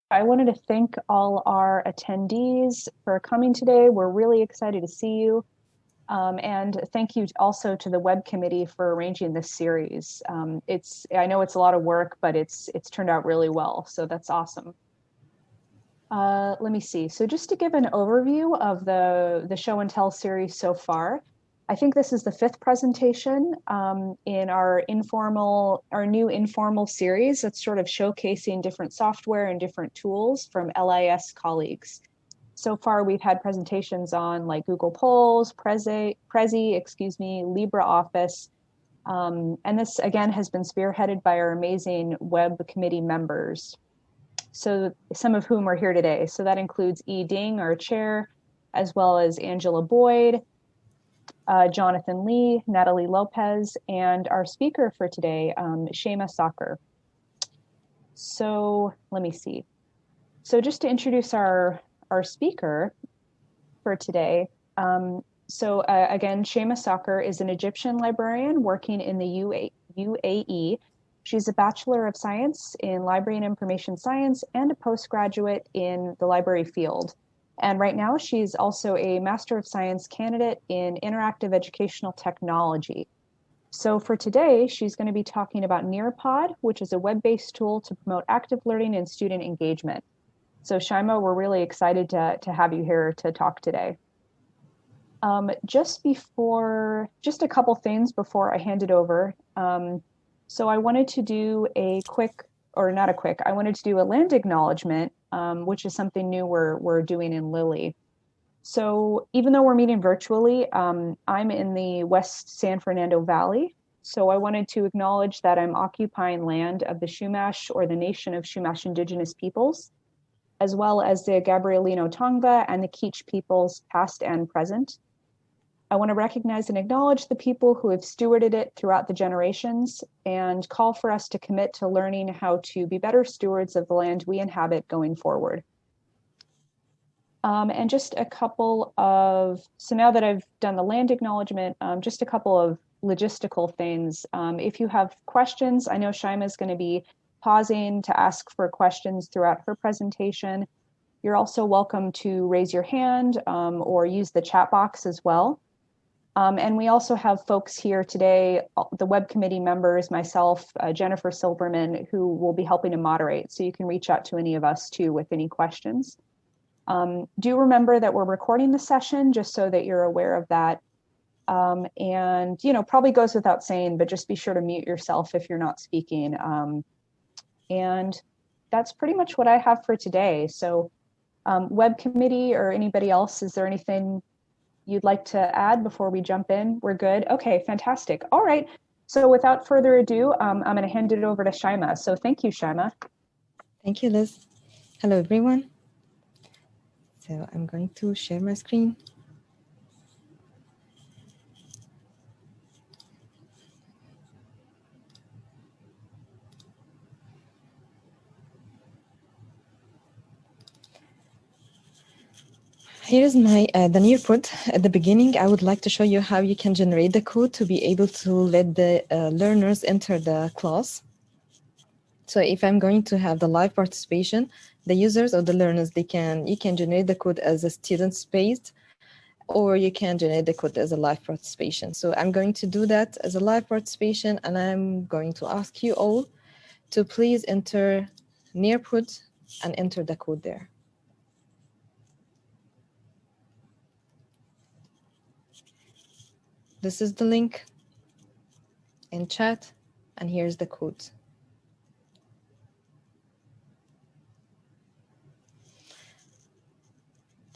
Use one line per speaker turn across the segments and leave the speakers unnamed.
I wanted to thank all our attendees for coming today. We're really excited to see you. And thank you also to the web committee for arranging this series. I know it's a lot of work, but it's turned out really well. So that's awesome. Let me see. So just to give an overview of the show and tell series so far, I think this is the fifth presentation in our new informal series that's sort of showcasing different software and different tools from LIS colleagues. So far, we've had presentations on like Google Polls, Prezi, LibreOffice, and this again has been spearheaded by our amazing web committee members. So some of whom are here today. So that includes E. Ding, our chair, as well as Angela Boyd, Jonathan Lee, Natalie Lopez, and our speaker for today, Shaimaa Sakr. So let me see. So just to introduce our speaker for today. Again, Shaimaa Sakr is an Egyptian librarian working in the UAE. She's a Bachelor of Science in Library and Information Science and a postgraduate in the library field. And right now she's also a Master of Science candidate in Interactive Educational Technology. So for today, she's going to be talking about Nearpod, which is a web-based tool to promote active learning and student engagement. So Shaimaa, we're really excited to have you here to talk today. Just a couple things before I hand it over. So I wanted to do I wanted to do a land acknowledgement, which is something new we're doing in LILi. So even though we're meeting virtually, I'm in the West San Fernando Valley. So I wanted to acknowledge that I'm occupying land of the Chumash, or the Nation of Chumash Indigenous Peoples, as well as the Gabrielino Tongva and the Kizh peoples, past and present. I want to recognize and acknowledge the people who have stewarded it throughout the generations and call for us to commit to learning how to be better stewards of the land we inhabit going forward. And just a couple of, so now that I've done the land acknowledgement, just a couple of logistical things. If you have questions, I know Shaimaa is going to be pausing to ask for questions throughout her presentation. You're also welcome to raise your hand or use the chat box as well. And we also have folks here today, the web committee members, myself, Jennifer Silberman, who will be helping to moderate. So you can reach out to any of us too with any questions. Do remember that we're recording the session just so that you're aware of that. And, probably goes without saying, but just be sure to mute yourself if you're not speaking. And that's pretty much what I have for today. So web committee or anybody else, is there anything you'd like to add before we jump in? We're good? Okay, fantastic. All right. So without further ado, I'm going to hand it over to Shaimaa. So thank you, Shaimaa.
Thank you, Liz. Hello, everyone. So I'm going to share my screen. Here is my the Nearpod. At the beginning, I would like to show you how you can generate the code to be able to let the learners enter the class. So if I'm going to have the live participation, the users or the learners, you can generate the code as a student-based, or you can generate the code as a live participation. So I'm going to do that as a live participation, and I'm going to ask you all to please enter Nearpod and enter the code there. This is the link in chat, and here's the code.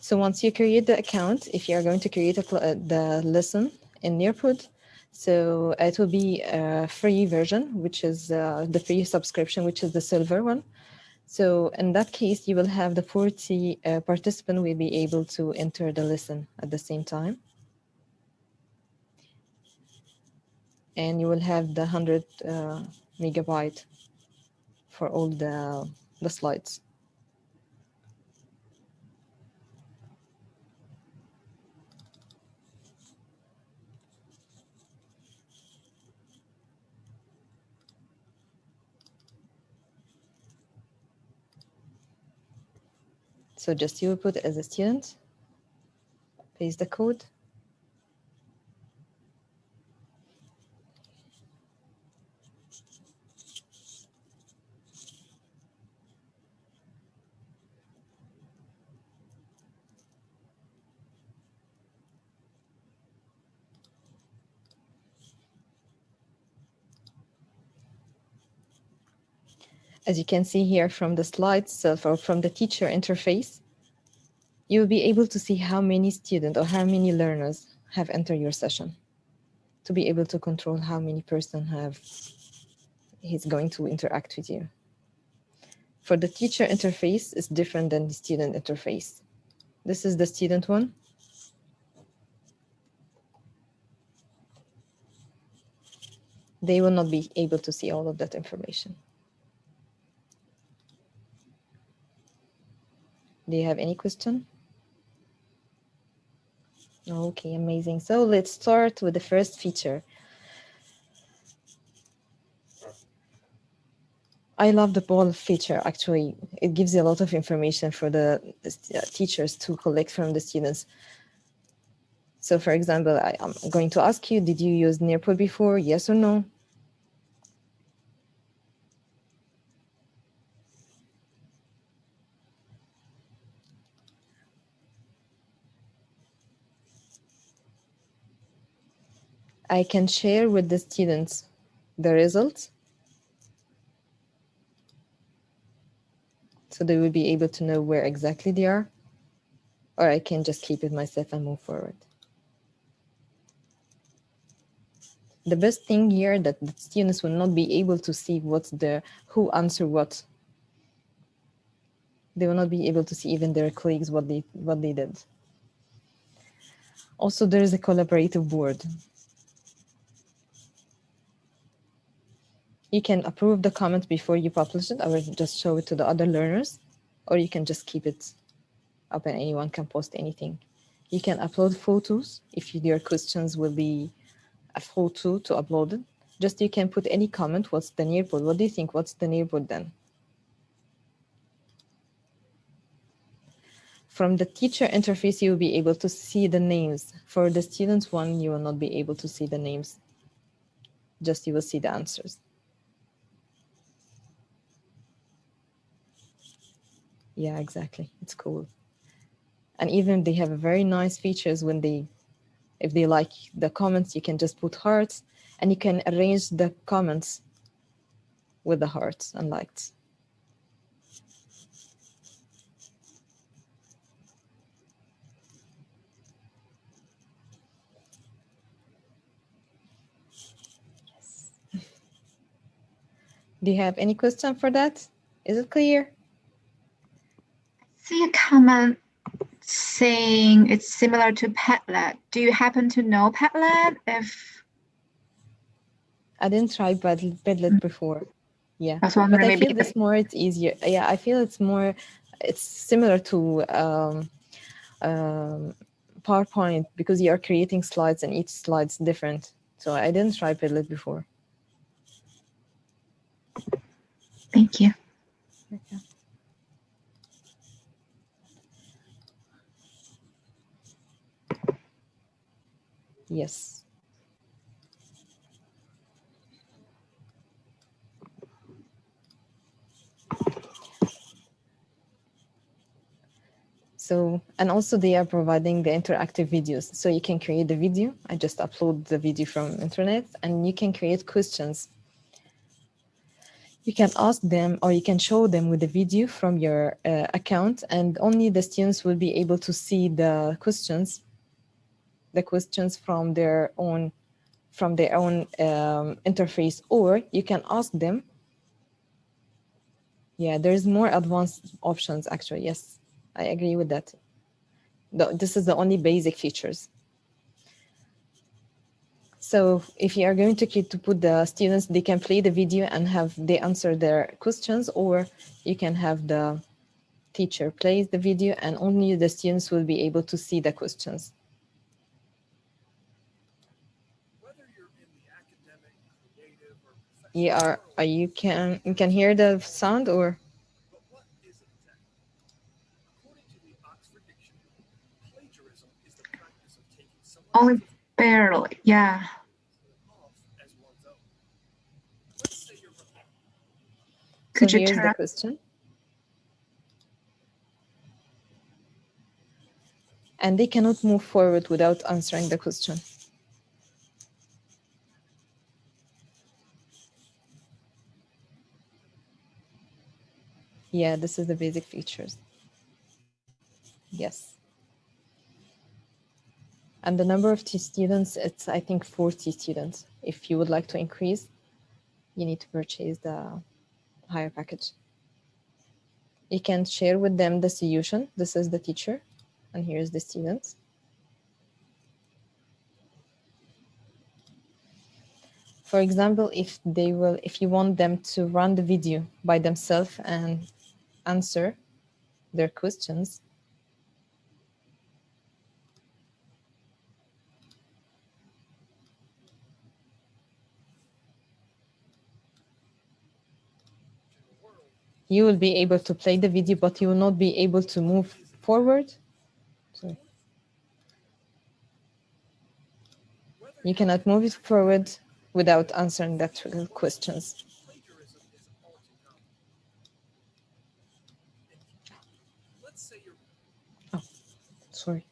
So once you create the account, if you are going to create the lesson in Nearpod, so it will be a free version, which is the free subscription, which is the silver one. So in that case, you will have the 40 participants will be able to enter the lesson at the same time. And you will have the 100 megabyte for all the slides. So just you will put as a student, paste the code. As you can see here from the slides, or from the teacher interface, you will be able to see how many students or how many learners have entered your session, to be able to control how many person he's going to interact with you. For the teacher interface, it's different than the student interface. This is the student one. They will not be able to see all of that information. Do you have any question? Okay, amazing. So let's start with the first feature. I love the poll feature, actually. It gives you a lot of information for the teachers to collect from the students. So for example, I'm going to ask you, did you use Nearpod before? Yes or no? I can share with the students the results, so they will be able to know where exactly they are, or I can just keep it myself and move forward. The best thing here that the students will not be able to see who answered what. They will not be able to see even their colleagues what they did. Also, there is a collaborative board. You can approve the comment before you publish it, or just show it to the other learners, or you can just keep it up and anyone can post anything. You can upload photos if your questions will be a photo to upload it. Just you can put any comment. What's the Nearpod? What do you think? What's the Nearpod then? From the teacher interface, you will be able to see the names. For the students one, you will not be able to see the names. Just you will see the answers. Yeah, exactly. It's cool. And even they have a very nice features if they like the comments, you can just put hearts, and you can arrange the comments with the hearts and likes. Yes. Do you have any question for that? Is it clear?
I see a comment saying it's similar to Padlet. Do you happen to know Padlet?
I didn't try Padlet before. Yeah,
I was wondering,
but I
maybe
feel it's easier. Yeah, I feel it's similar to PowerPoint, because you are creating slides and each slide's different. So I didn't try Padlet before.
Thank you.
Okay. Yes. So, and also they are providing the interactive videos. So you can create the video. I just upload the video from internet, and you can create questions. You can ask them, or you can show them with the video from your account, and only the students will be able to see the questions from their own interface, or you can ask them. Yeah, there's more advanced options actually. Yes, I agree with that. This is the only basic features. So if you are going to put the students, they can play the video and they answer their questions, or you can have the teacher plays the video and only the students will be able to see the questions.
Whether you're in the academic, creative, or professional,
You can hear the sound, or?
but what is it exactly? According to Oxford Dictionary, plagiarism is the practice of taking someone
Only
else's
barely, yeah.
off as one's own. Let's say you're
So
Could you
here's
turn
the
up?
question. And they cannot move forward without answering the question. Yeah, this is the basic features. Yes. And the number of students, it's, I think, 40 students. If you would like to increase, you need to purchase the higher package. You can share with them the solution. This is the teacher, and here's the students. For example, if you want them to run the video by themselves and answer their questions, you will be able to play the video, but you will not be able to move forward. So you cannot move it forward without answering that questions.
plagiarism is all too common. Let's say you're
Oh, sorry.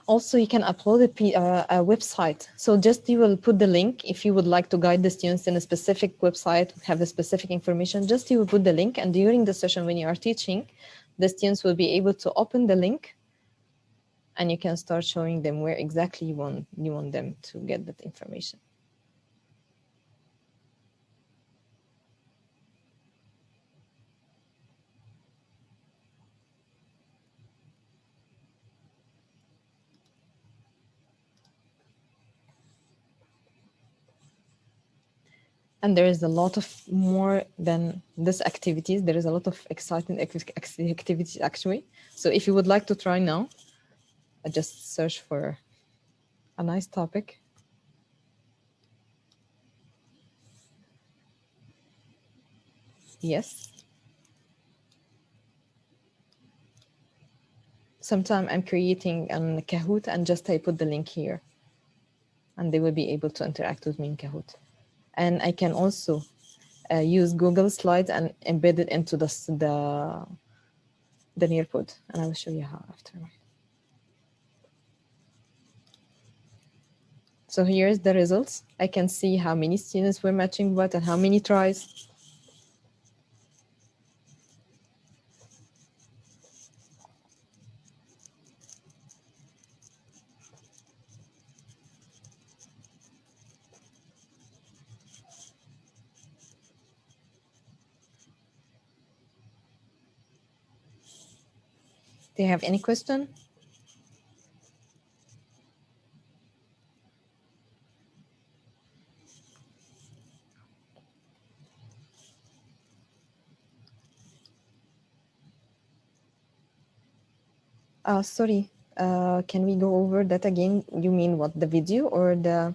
Also, you can upload a website. So just you will put the link if you would like to guide the students in a specific website, have the specific information, just you will put the link. And during the session when you are teaching, the students will be able to open the link and you can start showing them where exactly you want them to get that information. And there is a lot of more than this activities. There is a lot of exciting activities actually. So if you would like to try now, just search for a nice topic. Yes. Sometime I'm creating a Kahoot and just I put the link here and they will be able to interact with me in Kahoot. And I can also use Google Slides and embed it into the Nearpod, and I will show you how after. So here's the results. I can see how many students were matching what and how many tries. Do you have any question? Sorry, can we go over that again? You mean what, the video or the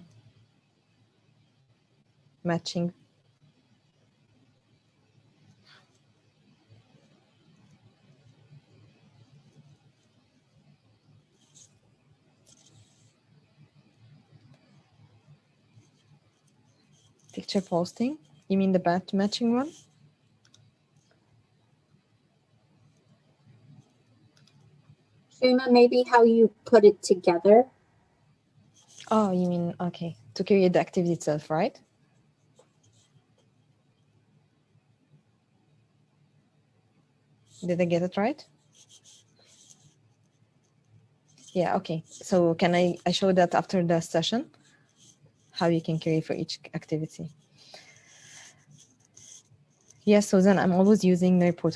matching? Picture posting? You mean the matching one?
Shaimaa, maybe how you put it together.
Oh, you mean, okay, to create the activity itself, right? Did I get it right? Yeah, okay. So can I show that after the session, how you can create for each activity? Yes, so then I'm always using Nearpod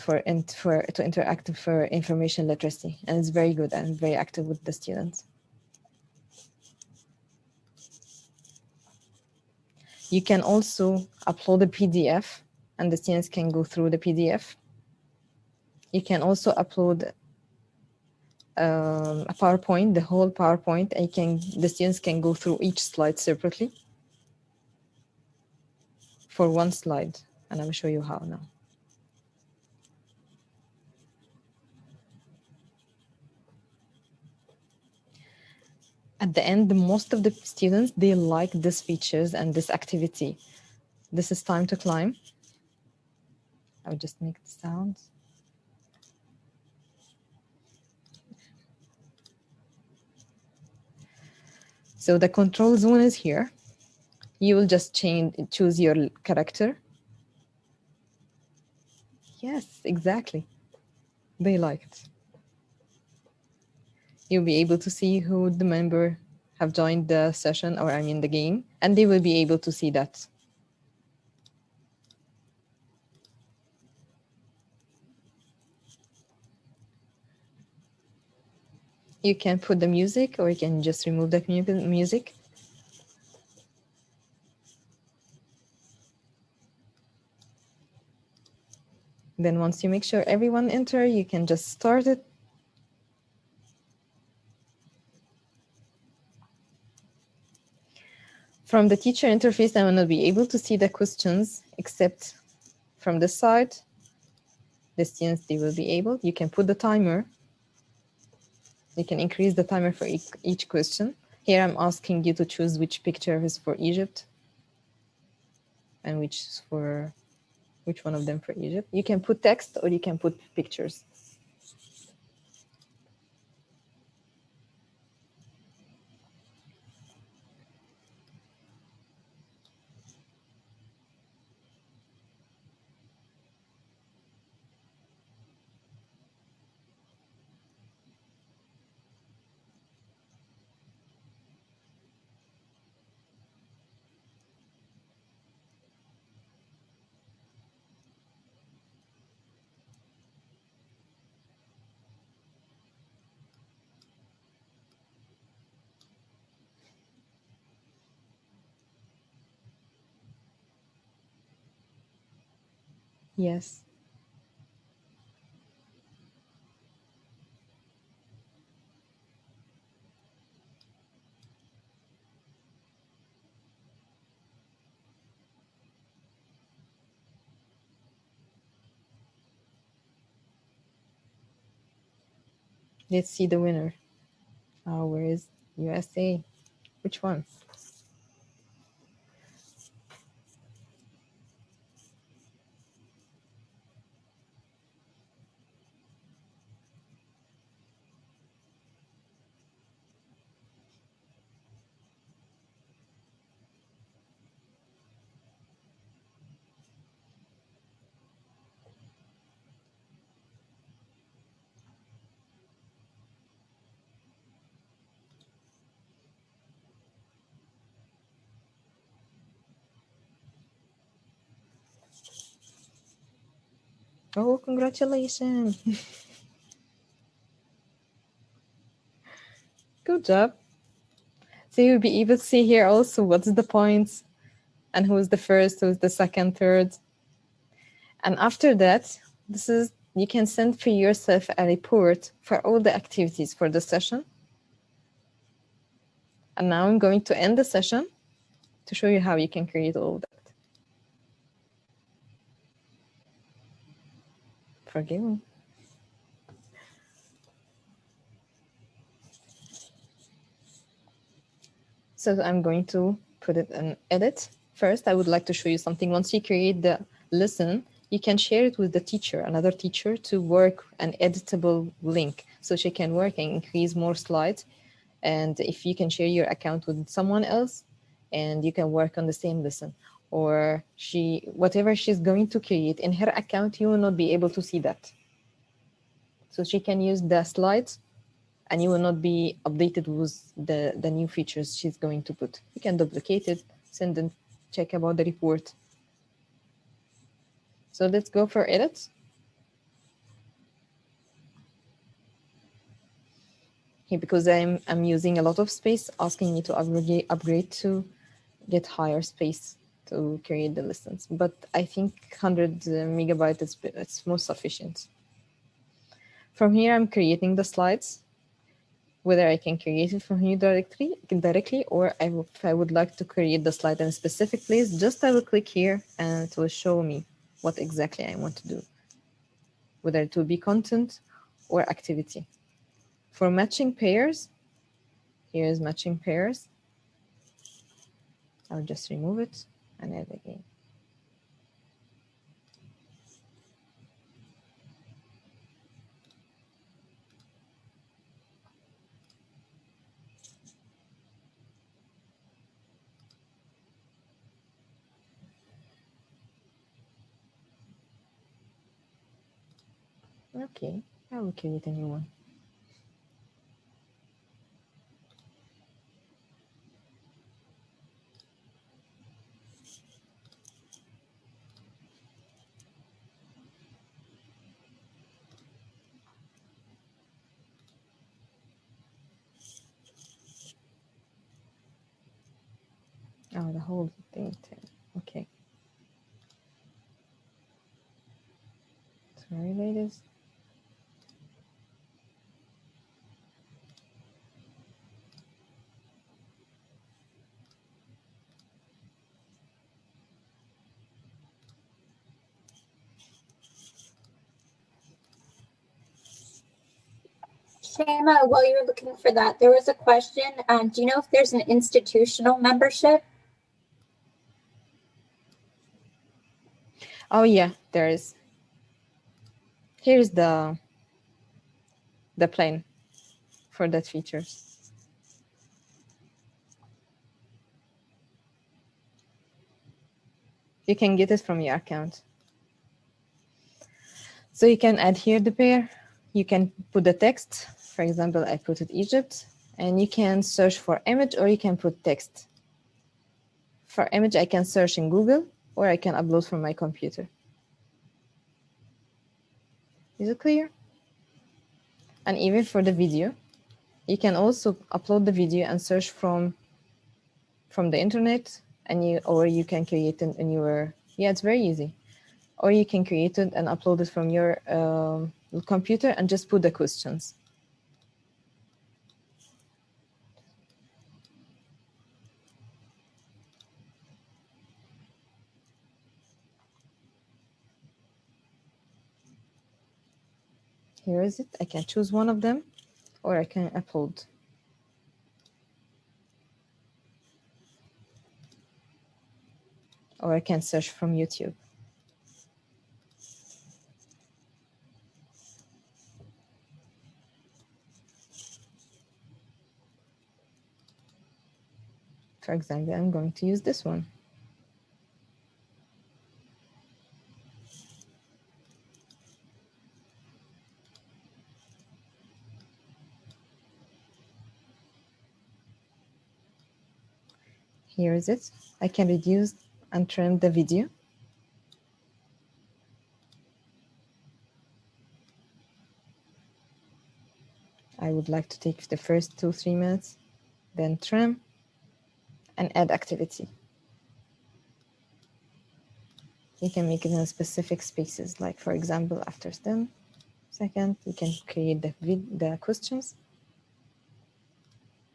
to interact for information literacy, and it's very good and very active with the students. You can also upload a PDF, and the students can go through the PDF. You can also upload a PowerPoint, the whole PowerPoint, and the students can go through each slide separately for one slide. And I will show you how now. At the end, most of the students, they like these features and this activity. This is time to climb. I will just make the sounds. So the control zone is here. You will just choose your character. Yes, exactly. They like it. You'll be able to see who the member have joined the session, or I mean the game, and they will be able to see that. You can put the music, or you can just remove the music. Then once you make sure everyone enter, you can just start it. From the teacher interface, I will not be able to see the questions, except from this side. The students, they will be able. You can put the timer. You can increase the timer for each question. Here I'm asking you to choose which picture is for Egypt and which one of them for Egypt. You can put text or you can put pictures. Yes. Let's see the winner. Where is USA? Which one? Oh, congratulations. Good job. So you'll be able to see here also what's the points and who's the first, who's the second, third. And after that, you can send for yourself a report for all the activities for the session. And now I'm going to end the session to show you how you can create all of that. Forgive me. So I'm going to put it in edit. First, I would like to show you something. Once you create the lesson, you can share it with the teacher, another teacher, to work an editable link so she can work and increase more slides. And if you can share your account with someone else and you can work on the same lesson, or whatever she's going to create in her account, you will not be able to see that. So she can use the slides and you will not be updated with the new features she's going to put. You can duplicate it, send and check about the report. So let's go for edit. Here, because I'm using a lot of space, asking me to upgrade to get higher space to create the lessons. But I think 100 megabytes it's most sufficient. From here, I'm creating the slides. whether I can create it from here directly, or if I would like to create the slide in a specific place, just I will click here and it will show me what exactly I want to do, whether it will be content or activity. For matching pairs, here is matching pairs. I'll just remove it and add again. Okay, I will create a new one. Oh, the whole thing. Okay. Sorry, ladies.
Shaimaa, while you're looking for that, there was a question. Do you know if there's an institutional membership?
Oh yeah, there is. Here's the plan for that feature. You can get it from your account. So you can add here the pair. You can put the text. For example, I put it Egypt, and you can search for image or you can put text. For image, I can search in Google or I can upload from my computer. Is it clear? And even for the video, you can also upload the video and search from the internet, and you can create it in your, yeah, it's very easy. Or you can create it and upload it from your computer and just put the questions. Here is it. I can choose one of them, or I can upload. Or I can search from YouTube. For example, I'm going to use this one. Here is it. I can reduce and trim the video. I would like to take the first 2-3 minutes, then trim and add activity. You can make it in specific spaces, like for example, after 10 seconds, you can create the questions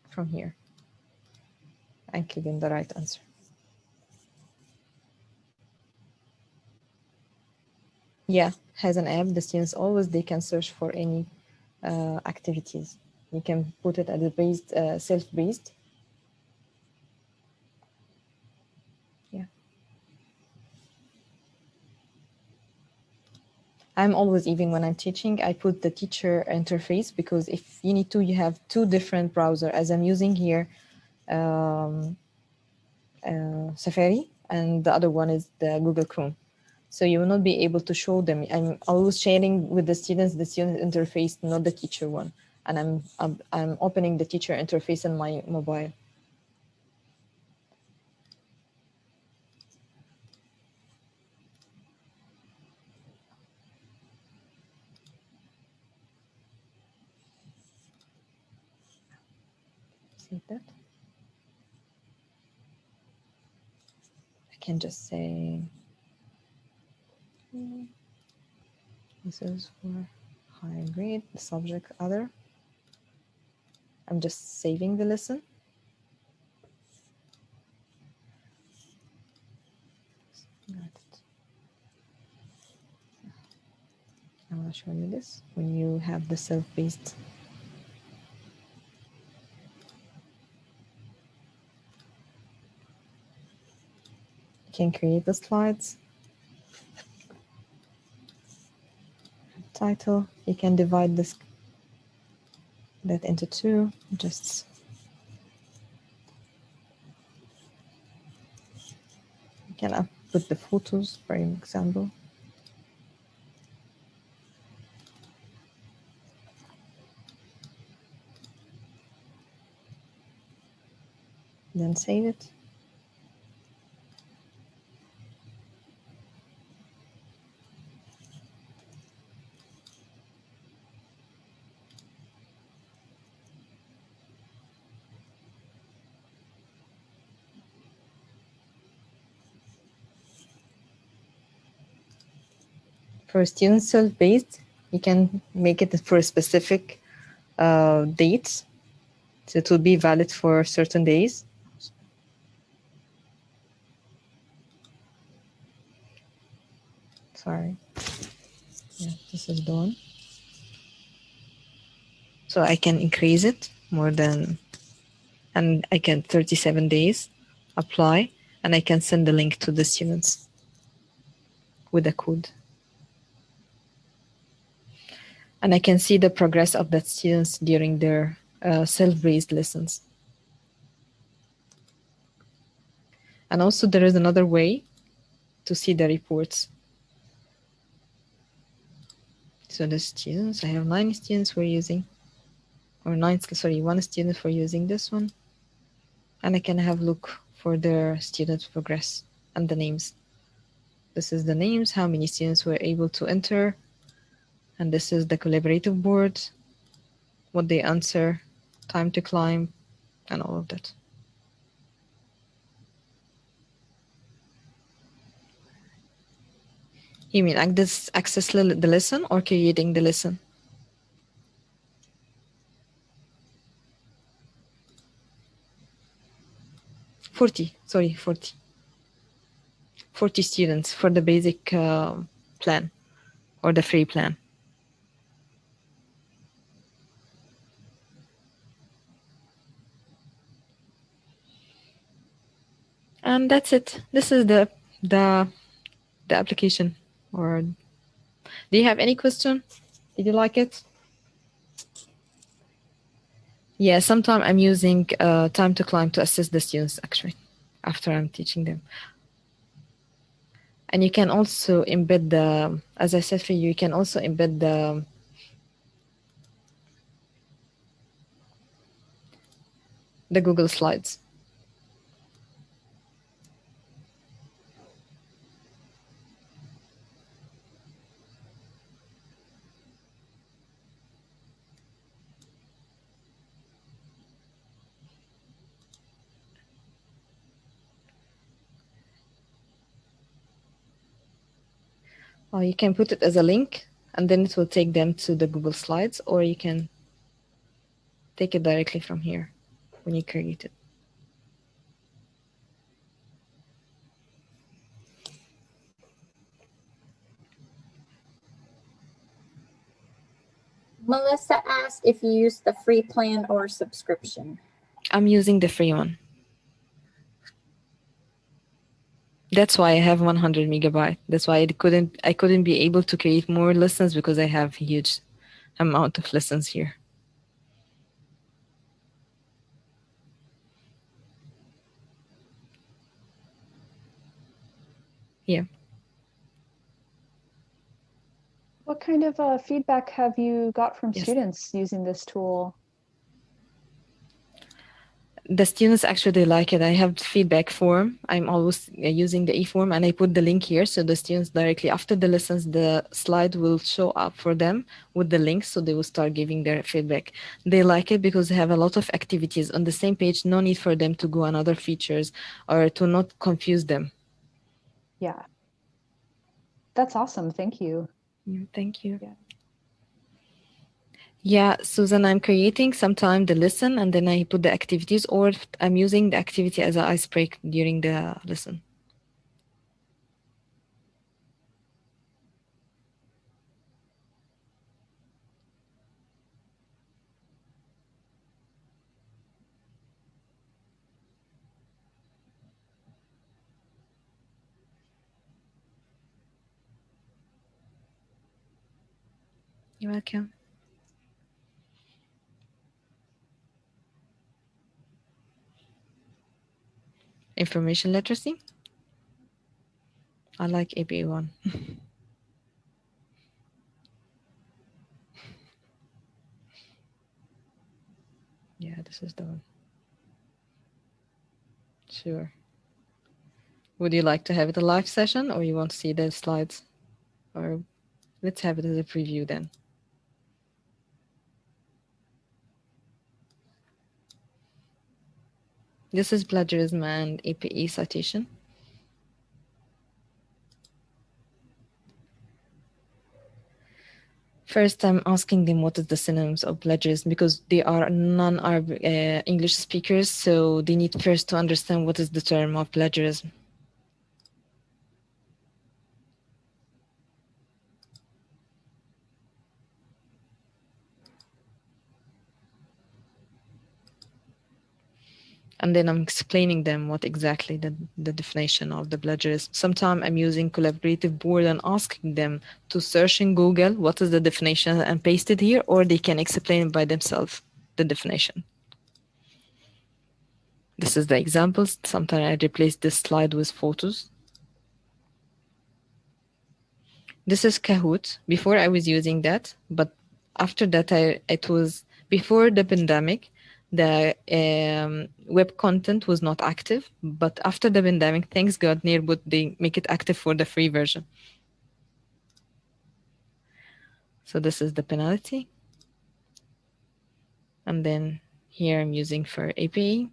from here and click in the right answer. Yeah, has an app. The students they can search for any activities. You can put it as a self-based. Yeah. I'm always, even when I'm teaching, I put the teacher interface, because if you need to, you have 2 different browsers, as I'm using here, Safari, and the other one is the Google Chrome. So you will not be able to show them. I'm always sharing with the student interface, not the teacher one. And I'm opening the teacher interface on my mobile. See that? I can just say, this is for high grade, the subject other. I'm just saving the lesson. I want to show you this when you have the self-based. You can create the slides. Title. You can divide that into two. Just you can put the photos, for example. Then save it. For student self-based, you can make it for a specific date. So it will be valid for certain days. Sorry. Yeah, this is done. So I can increase it more than, and I can 37 days, apply, and I can send the link to the students with a code. And I can see the progress of the students during their self-based lessons. And also there is another way to see the reports. So the students, I have 9 students who are using, or 1 student for using this one. And I can have a look for their student progress and the names. This is the names, how many students were able to enter. And this is the collaborative board, what they answer, time to climb, and all of that. You mean access the lesson or creating the lesson? Forty 40 students for the basic plan or the free plan. And that's it. This is the application. Or do you have any question? Did you like it? Yeah, sometimes I'm using time to climb to assist the students actually after I'm teaching them. And you can also embed the, as I said for you, you can also embed the Google Slides. Or you can put it as a link and then it will take them to the Google Slides, or you can take it directly from here when you create it.
Melissa asked if you use the free plan or subscription.
I'm using the free one. That's why I have 100 megabyte. That's why I couldn't be able to create more lessons because I have huge amount of lessons here. Yeah.
What kind of feedback have you got from
Yes.
students using this tool?
The students actually like it. I have feedback form. I'm always using the e-form and I put the link here. So the students directly after the lessons, the slide will show up for them with the link. So they will start giving their feedback. They like it because they have a lot of activities on the same page. No need for them to go on other features or to not confuse them.
Yeah. That's awesome. Thank you.
Thank you.
Yeah.
Yeah, Susan, I'm creating sometime the lesson and then I put the activities, or I'm using the activity as an icebreaker during the lesson. You're welcome. Information literacy. I like APA1. Yeah, this is the one. Sure. Would you like to have it a live session or you want to see the slides? Or let's have it as a preview then. This is plagiarism and APA citation. First, I'm asking them what is the synonyms of plagiarism because they are non-Arab English speakers, so they need first to understand what is the term of plagiarism. And then I'm explaining them what exactly the definition of the plagiarism. Sometimes I'm using collaborative board and asking them to search in Google what is the definition and paste it here, or they can explain it by themselves, the definition. This is the examples. Sometimes I replace this slide with photos. This is Kahoot. Before I was using that, but after that, it was before the pandemic. The web content was not active, but after the pandemic, thanks God, Nearpod, they make it active for the free version. So this is the penalty. And then here I'm using for APA.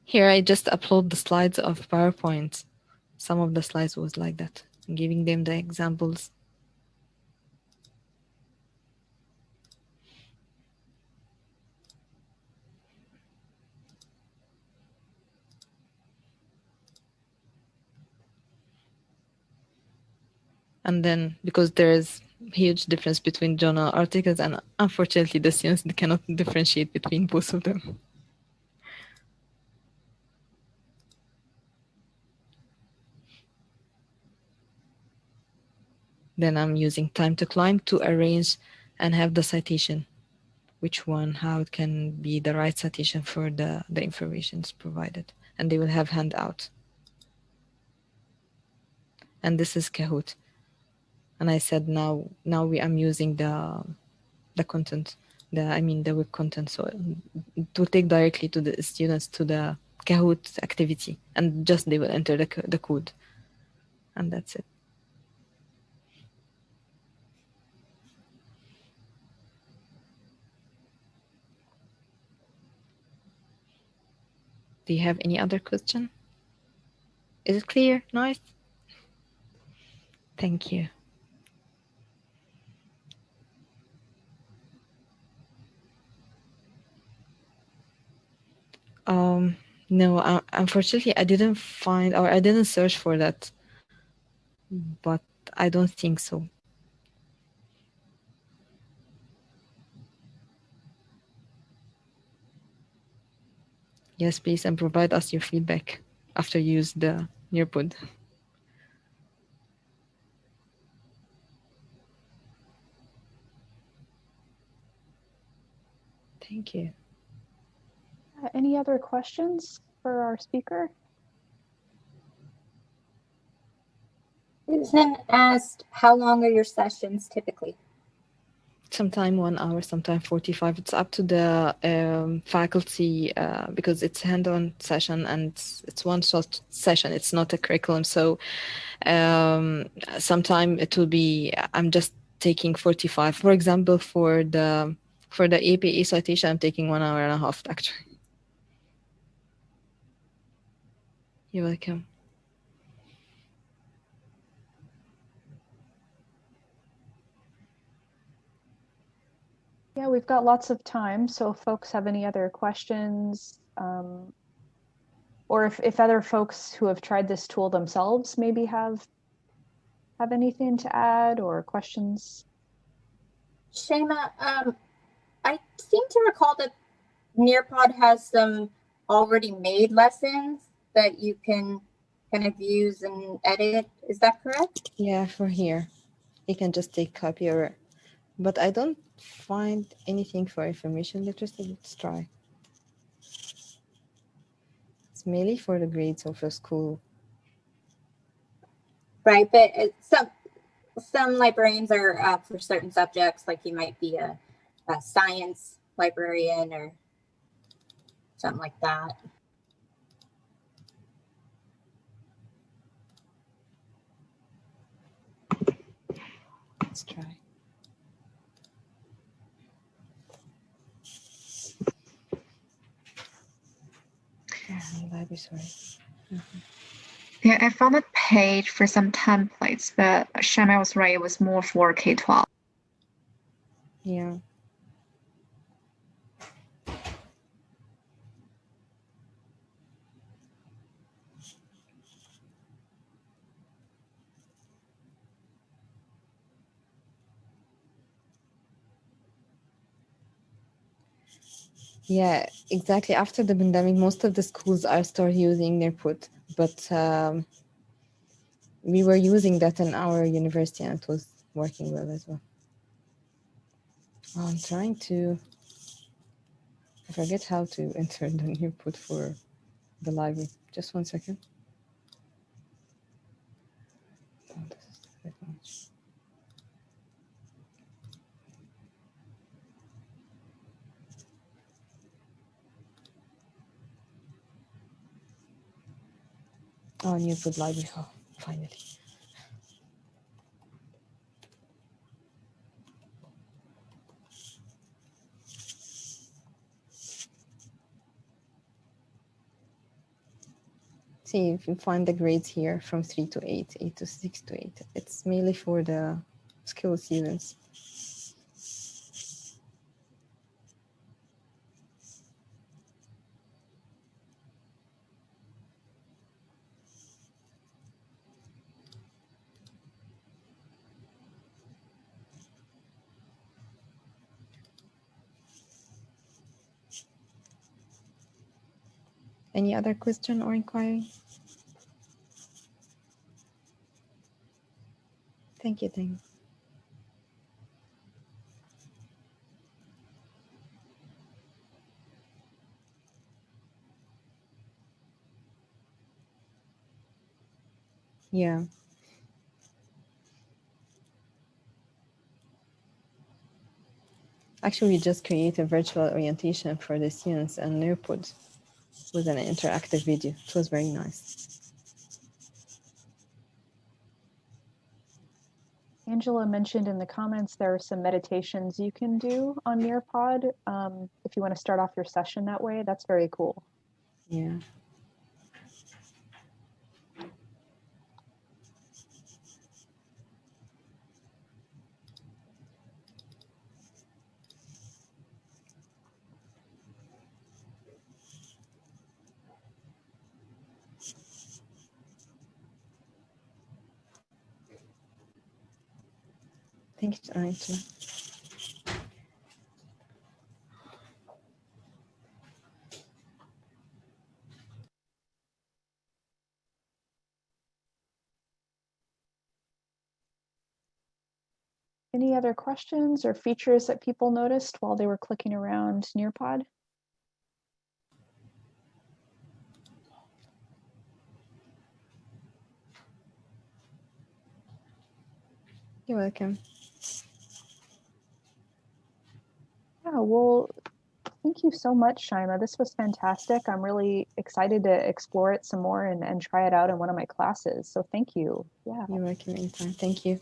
Here I just upload the slides of PowerPoint. Some of the slides was like that, I'm giving them the examples. And then because there is huge difference between journal articles and unfortunately the students cannot differentiate between both of them. Then I'm using time to climb to arrange and have the citation, which one, how it can be the right citation for the informations provided. And they will have handout. And this is Kahoot. And I said now I'm using the content, the web content. So it will take directly to the students to the Kahoot activity, and just they will enter the code, and that's it. Do you have any other question? Is it clear? Nice. Thank you. No, unfortunately, I didn't find, or I didn't search for that, but I don't think so. Yes, please, and provide us your feedback after you use the Nearpod. Thank you.
Any other questions for our speaker?
Susan asked, how long are your sessions typically?
Sometime 1 hour, sometime 45. It's up to the faculty because it's hand-on session and it's one short session. It's not a curriculum. So sometime it will be, I'm just taking 45. For example, for the APA citation, I'm taking 1 hour and a half actually. You're welcome.
Yeah, we've got lots of time, so if folks have any other questions, or if other folks who have tried this tool themselves maybe have anything to add or questions.
Shaimaa, I seem to recall that Nearpod has some already made lessons that you can kind of use and edit. Is that correct?
Yeah, for here. You can just take copy or, but I don't find anything for information literacy. Let's try. It's mainly for the grades of the school.
Right, but some librarians are for certain subjects, like you might be a science librarian or something like that.
Let's try. Library, sorry.
Yeah, I found a page for some templates, but Shaimaa was right, it was more for K-12.
Yeah. Yeah, exactly. After the pandemic, most of the schools are start using Nearpod, but we were using that in our university and it was working well as well. Oh, I'm trying to, I forget how to enter the Nearpod for the library. Just 1 second. Oh, this is a bit much. Oh, Nearpod library. Oh, finally. See, if you find the grades here from 3 to 8, 8 to 6 to 8. It's mainly for the skill students. Any other question or inquiry? Thank you, Ding. Yeah. Actually, we just created virtual orientation for the students and Nearpod with an interactive video. It was very nice.
Angela mentioned in the comments there are some meditations you can do on Nearpod. If you want to start off your session that way, that's very cool.
Yeah. Thank you, Angela.
Any other questions or features that people noticed while they were clicking around Nearpod?
You're welcome.
Yeah, well, thank you so much, Shaimaa. This was fantastic. I'm really excited to explore it some more and try it out in one of my classes. So thank you. Yeah.
You're welcome anytime. Thank you.